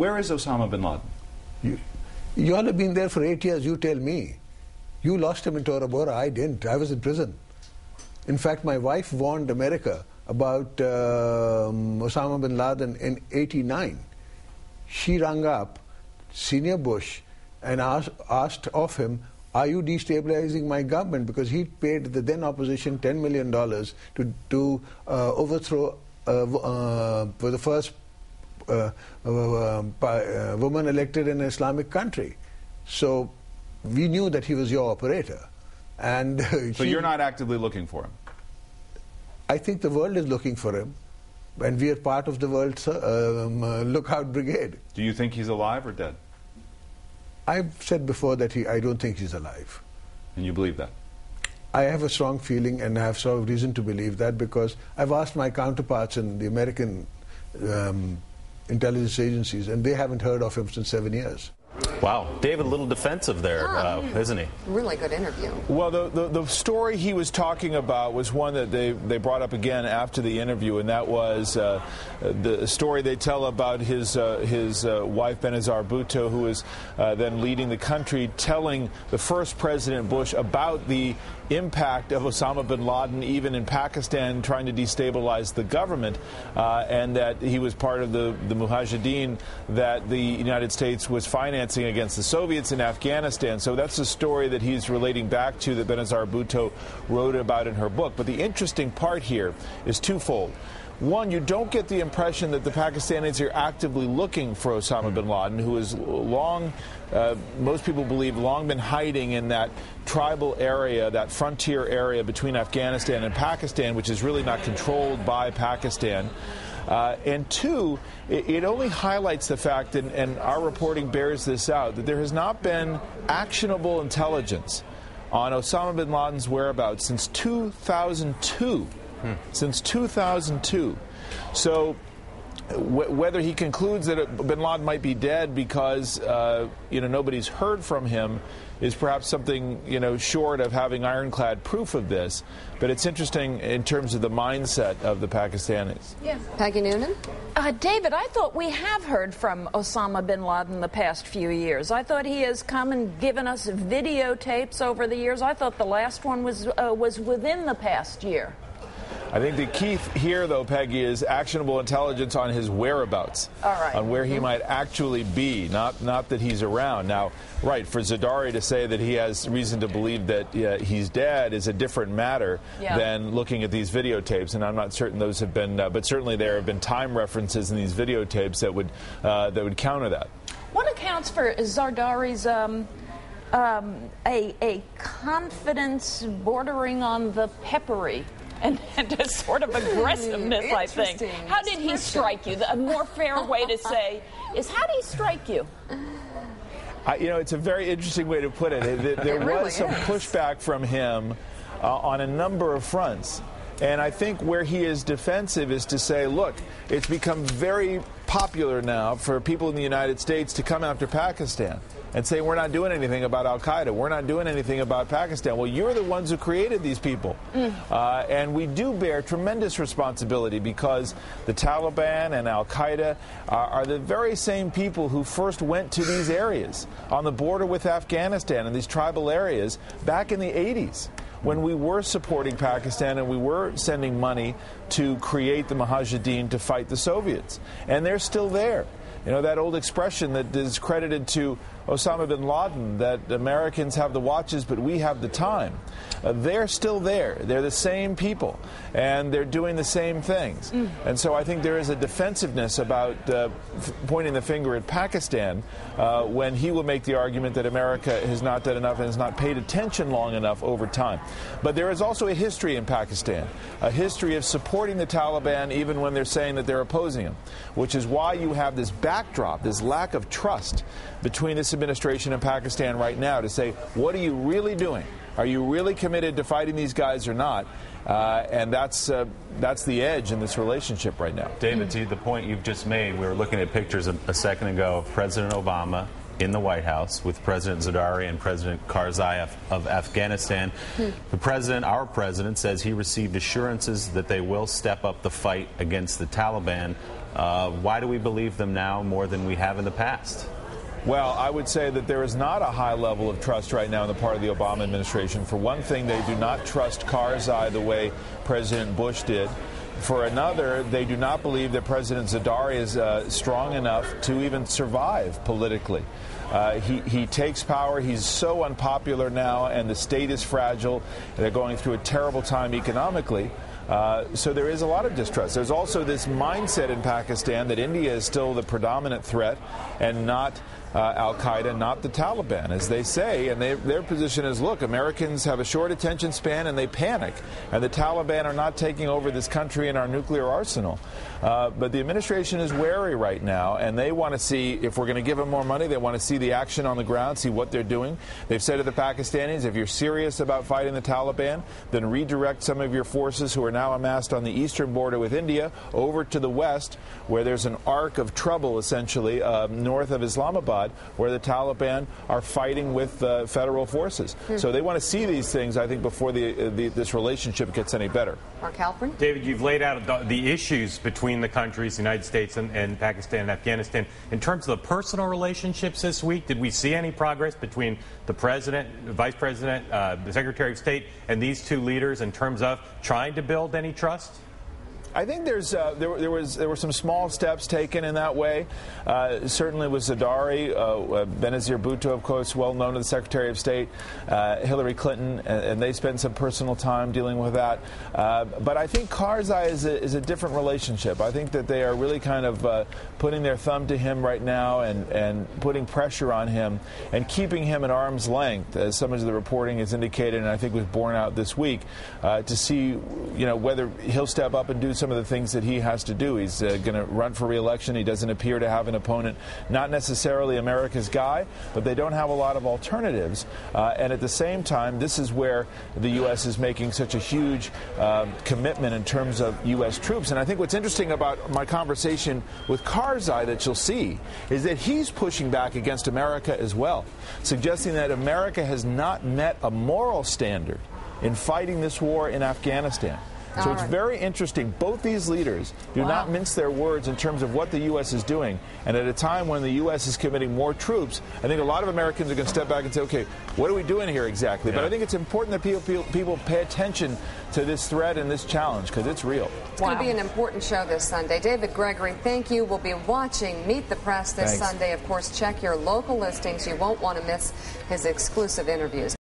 Where is Osama bin Laden? You all have been there for 8 years, you tell me. You lost him in Tora Bora, I didn't. I was in prison. In fact, my wife warned America about Osama bin Laden in '89. She rang up Senior Bush and asked of him, are you destabilizing my government? Because he paid the then opposition $10 million to overthrow for the first woman elected in an Islamic country. So we knew that he was your operator. And so you're not actively looking for him? I think the world is looking for him, and we are part of the world's lookout brigade. Do you think he's alive or dead? I've said before that I don't think he's alive. And you believe that? I have a strong feeling, and I have some reason to believe that, because I've asked my counterparts in the American intelligence agencies, and they haven't heard of him since 7 years. Wow. David, a little defensive there, isn't he? Really good interview. Well, the story he was talking about was one that they brought up again after the interview, and that was the story they tell about his wife, Benazir Bhutto, who was then leading the country, telling the first President Bush about the impact of Osama bin Laden even in Pakistan, trying to destabilize the government, and that he was part of the Mujahideen that the United States was financing against the Soviets in Afghanistan. So that's the story that he's relating back to, that Benazir Bhutto wrote about in her book. But the interesting part here is twofold. One, you don't get the impression that the Pakistanis are actively looking for Osama bin Laden, who is long, most people believe, long been hiding in that tribal area, that frontier area between Afghanistan and Pakistan, which is really not controlled by Pakistan. And two, it only highlights the fact, and our reporting bears this out, that there has not been actionable intelligence on Osama bin Laden's whereabouts since 2002. Since 2002. So whether he concludes that bin Laden might be dead because nobody's heard from him is perhaps something short of having ironclad proof of this. But it's interesting in terms of the mindset of the Pakistanis. Yeah. Peggy Noonan? David, I thought we have heard from Osama bin Laden the past few years. I thought he has come and given us videotapes over the years. I thought the last one was within the past year. I think the key here, though, Peggy, is actionable intelligence on his whereabouts, on where he might actually be, not that he's around. Now, right, for Zardari to say that he has reason to believe that he's dead is a different matter than looking at these videotapes, and I'm not certain those have been, but certainly there have been time references in these videotapes that would counter that. What accounts for Zardari's a confidence bordering on the peppery? And a sort of aggressiveness, I think. How did he strike you? A more fair way to say is, how did he strike you? It's a very interesting way to put it. There was some pushback from him on a number of fronts. And I think where he is defensive is to say, look, it's become very popular now for people in the United States to come after Pakistan and say, we're not doing anything about al-Qaeda, we're not doing anything about Pakistan. Well, you're the ones who created these people. And we do bear tremendous responsibility, because the Taliban and al-Qaeda are the very same people who first went to these areas on the border with Afghanistan and these tribal areas back in the 80s. When we were supporting Pakistan and we were sending money to create the Mujahideen to fight the Soviets. And they're still there. That old expression that is credited to Osama bin Laden, that Americans have the watches but we have the time. They're still there. They're the same people, and they're doing the same things. And so I think there is a defensiveness about pointing the finger at Pakistan when he will make the argument that America has not done enough and has not paid attention long enough over time. But there is also a history in Pakistan, a history of supporting the Taliban even when they're saying that they're opposing them, which is why you have this backdrop, this lack of trust between this administration and Pakistan right now to say, what are you really doing? Are you really committed to fighting these guys or not? And that's the edge in this relationship right now. David, to the point you've just made, we were looking at pictures a second ago of President Obama in the White House with President Zardari and President Karzai of Afghanistan. The president, our president, says he received assurances that they will step up the fight against the Taliban. Why do we believe them now more than we have in the past? Well, I would say that there is not a high level of trust right now on the part of the Obama administration. For one thing, they do not trust Karzai the way President Bush did. For another, they do not believe that President Zardari is strong enough to even survive politically. He takes power. He's so unpopular now, and the state is fragile. They're going through a terrible time economically. So there is a lot of distrust. There's also this mindset in Pakistan that India is still the predominant threat and not al-Qaeda, not the Taliban, as they say. And their position is, look, Americans have a short attention span and they panic. And the Taliban are not taking over this country and our nuclear arsenal. But the administration is wary right now, and they want to see, if we're going to give them more money, they want to see the action on the ground, see what they're doing. They've said to the Pakistanis, if you're serious about fighting the Taliban, then redirect some of your forces who are now amassed on the eastern border with India over to the west, where there's an arc of trouble, essentially, north of Islamabad, where the Taliban are fighting with federal forces. So they want to see these things, I think, before this relationship gets any better. Mark Halpern? David, you've laid out the issues between the countries, the United States and Pakistan and Afghanistan. In terms of the personal relationships this week, did we see any progress between the President, the Vice President, the Secretary of State, and these two leaders in terms of trying to build any trust? I think there were some small steps taken in that way. Certainly with Zardari, Benazir Bhutto, of course, well known to the Secretary of State, Hillary Clinton, and they spent some personal time dealing with that. But I think Karzai is a different relationship. I think that they are really kind of putting their thumb to him right now and putting pressure on him and keeping him at arm's length, as some of the reporting has indicated, and I think was borne out this week, to see, whether he'll step up and do some of the things that he has to do. He's going to run for re-election. He doesn't appear to have an opponent, not necessarily America's guy, but they don't have a lot of alternatives. And at the same time, this is where the U.S. is making such a huge commitment in terms of U.S. troops. And I think what's interesting about my conversation with Karzai that you'll see is that he's pushing back against America as well, suggesting that America has not met a moral standard in fighting this war in Afghanistan. So it's very interesting. Both these leaders do not mince their words in terms of what the U.S. is doing. And at a time when the U.S. is committing more troops, I think a lot of Americans are going to step back and say, okay, what are we doing here exactly? Yeah. But I think it's important that people pay attention to this threat and this challenge, because it's real. It's going to be an important show this Sunday. David Gregory, thank you. We'll be watching Meet the Press this Sunday. Of course, check your local listings. You won't want to miss his exclusive interviews.